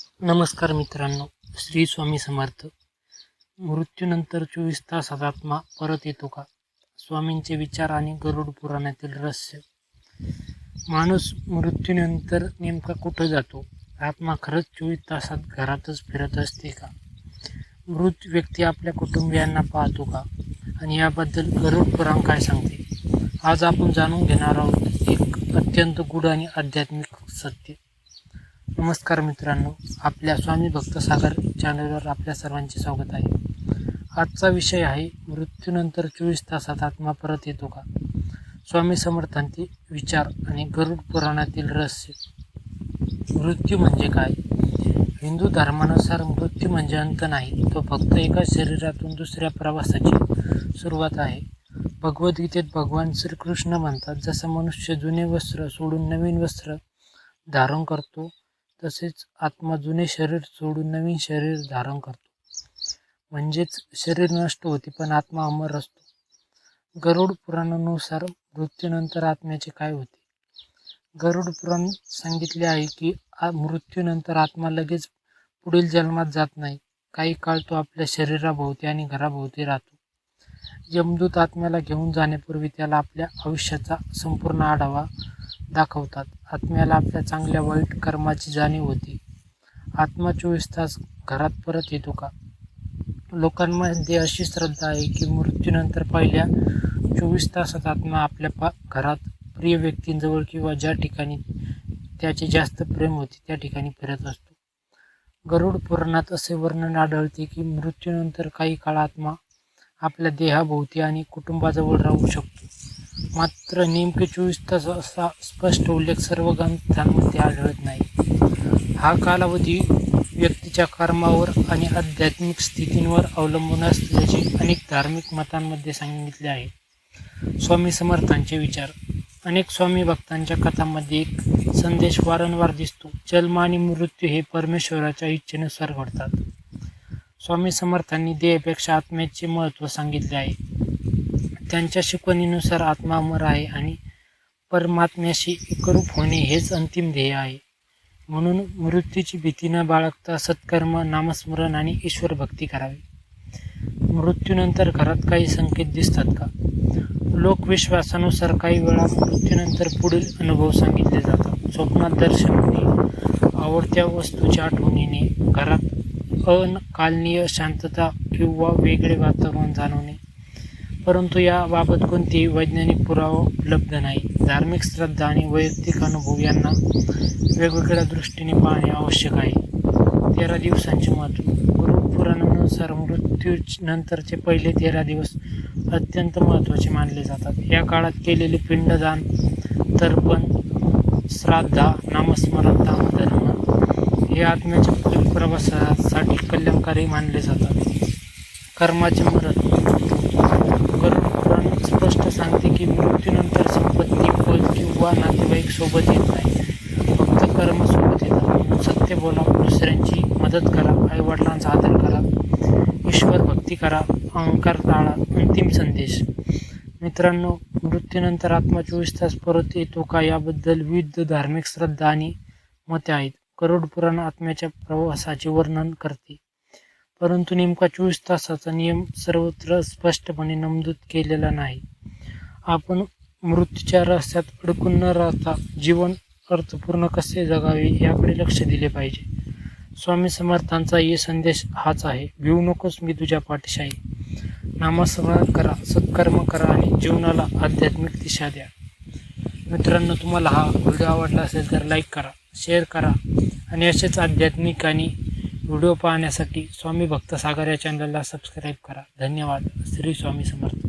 नमस्कार मित्रांनो, श्री स्वामी समर्थ. मृत्यूनंतर 24 तासात आत्मा परत येतो का? स्वामींचे विचार आणि गरुड पुराणातील रहस्य. माणूस मृत्यूनंतर नेमका कुठं जातो? आत्मा खरंच 24 तासात घरातच फिरत असते का? मृत व्यक्ती आपल्या कुटुंबियांना पाहतो का? आणि याबद्दल गरुड पुराण काय सांगते? आज आपण जाणून घेणार आहोत एक अत्यंत गूढ आणि आध्यात्मिक सत्य. नमस्कार मित्रांनो, आपल्या स्वामी भक्त सागर चॅनलवर आपल्या सर्वांचे स्वागत आहे. आजचा विषय आहे मृत्यूनंतर 24 तासात आत्मा परत येतो का? स्वामी समर्थांचे विचार आणि गरुड पुराणातील रहस्य. मृत्यू म्हणजे काय? हिंदू धर्मानुसार मृत्यू म्हणजे अंत नाही, तो फक्त एका शरीरातून दुसऱ्या प्रवासाची सुरुवात आहे. भगवद्गीतेत भगवान श्रीकृष्ण म्हणतात, जसं मनुष्य जुने वस्त्र सोडून नवीन वस्त्र धारण करतो, तसेच आत्मा जुने शरीर सोडून नवीन शरीर धारण करतो. म्हणजेच शरीर नष्ट होते पण आत्मा अमर असतो. गरुड पुराणानुसार मृत्यूनंतर आत्म्याचे काय होते? गरुड पुराण सांगितले आहे की मृत्यूनंतर आत्मा लगेच पुढील जन्मात जात नाही. काही काळ तो आपल्या शरीराभोवती आणि घराभोवती राहतो. यमदूत आत्म्याला घेऊन जाण्यापूर्वी त्याला आपल्या आयुष्याचा संपूर्ण आढावा दाखवतात. आत्म्याला आपल्या चांगल्या वाईट कर्माची जाणीव होते. आत्मा 24 तास घरात परत येतो का? लोकांमध्ये अशी श्रद्धा आहे की मृत्यूनंतर पहिल्या 24 तासात आत्मा आपल्या घरात प्रिय व्यक्तींजवळ किंवा ज्या ठिकाणी त्याचे जास्त प्रेम होते त्या ठिकाणी फिरत असतो. गरुड पुराणात असे वर्णन आढळते की मृत्यूनंतर काही काळ आत्मा आपल्या देहाभोवती आणि कुटुंबाजवळ राहू शकतो. मात्र नेमके 24 तास असा स्पष्ट उल्लेख सर्व ग्रंथांमध्ये आढळत नाही. हा कालावधी व्यक्तीच्या कर्मावर आणि आध्यात्मिक स्थितींवर अवलंबून असल्याचे अनेक धार्मिक मतांमध्ये सांगितले आहे. स्वामी समर्थांचे विचार. अनेक स्वामी भक्तांच्या कथांमध्ये एक संदेश वारंवार दिसतो. जन्म आणि मृत्यू हे परमेश्वराच्या इच्छेनुसार घडतात. स्वामी समर्थांनी देहापेक्षा आत्म्याचे महत्त्व सांगितले आहे. त्यांच्या शिकवणीनुसार आत्मा अमर आहे आणि परमात्म्याशी एकरूप होणे हेच अंतिम ध्येय आहे. म्हणून मृत्यूची भीती न बाळगता सत्कर्म, नामस्मरण आणि ईश्वर भक्ती करावी. मृत्यूनंतर घरात काही संकेत दिसतात का? लोकविश्वासानुसार काही वेळा मृत्यूनंतर पुढील अनुभव सांगितले जातात. स्वप्नात दर्शन होणे, आवडत्या वस्तूची आठवण येणे, घरात अकालनीय शांतता किंवा वेगळे वातावरण जाणवणे. परंतु याबाबत कोणतेही वैज्ञानिक पुरावा उपलब्ध नाही. धार्मिक श्रद्धा आणि वैयक्तिक अनुभव यांना वेगवेगळ्या दृष्टीने पाहणे आवश्यक आहे. 13 दिवसांचे महत्त्व. गरुड पुराणानुसार मृत्यूनंतरचे पहिले 13 दिवस अत्यंत महत्त्वाचे मानले जातात. या काळात केलेले पिंडदान, तर्पण, श्राद्धा, नामस्मरण, दानधर्म हे आत्म्याच्या पुढील प्रवासासाठी कल्याणकारी मानले जातात. कर्माचे मरण. गरुड पुराण स्पष्ट सांगते की मृत्यूनंतर संपत्ती, पद किंवा नातेवाईक सोबत येत नाही, फक्त कर्म सोबत येतात. सत्य बोला, दुसऱ्यांची मदत करा, आईवडिलांचा आदर करा, ईश्वर भक्ती करा, अहंकार टाळा. अंतिम संदेश. मित्रांनो, मृत्यूनंतर आत्मा 24 तास परत येतो का याबद्दल विविध धार्मिक श्रद्धा आणि मते आहेत. गरुड पुराण आत्म्याच्या प्रवासाचे वर्णन करते, परंतु नेमका 24 तासाचा नियम सर्वत्र स्पष्टपणे नमूद केलेला नाही. आपण मृत्यूच्या रहस्यात अडकून न राहता जीवन अर्थपूर्ण कसे जगावे याकडे लक्ष दिले पाहिजे. स्वामी समर्थांचा हे संदेश हाच आहे. भिवू नकोस, मी तुझ्या पाठीशी आहे. नामस्मरण करा, सत्कर्म करा आणि जीवनाला आध्यात्मिक दिशा द्या. मित्रांनो, तुम्हाला हा व्हिडिओ आवडला असेल तर लाईक करा, शेअर करा आणि असेच आध्यात्मिक आणि व्हिडिओ पाहण्यासाठी स्वामी भक्त सागर या चॅनलला सबस्क्राईब करा. धन्यवाद. श्री स्वामी समर्थ.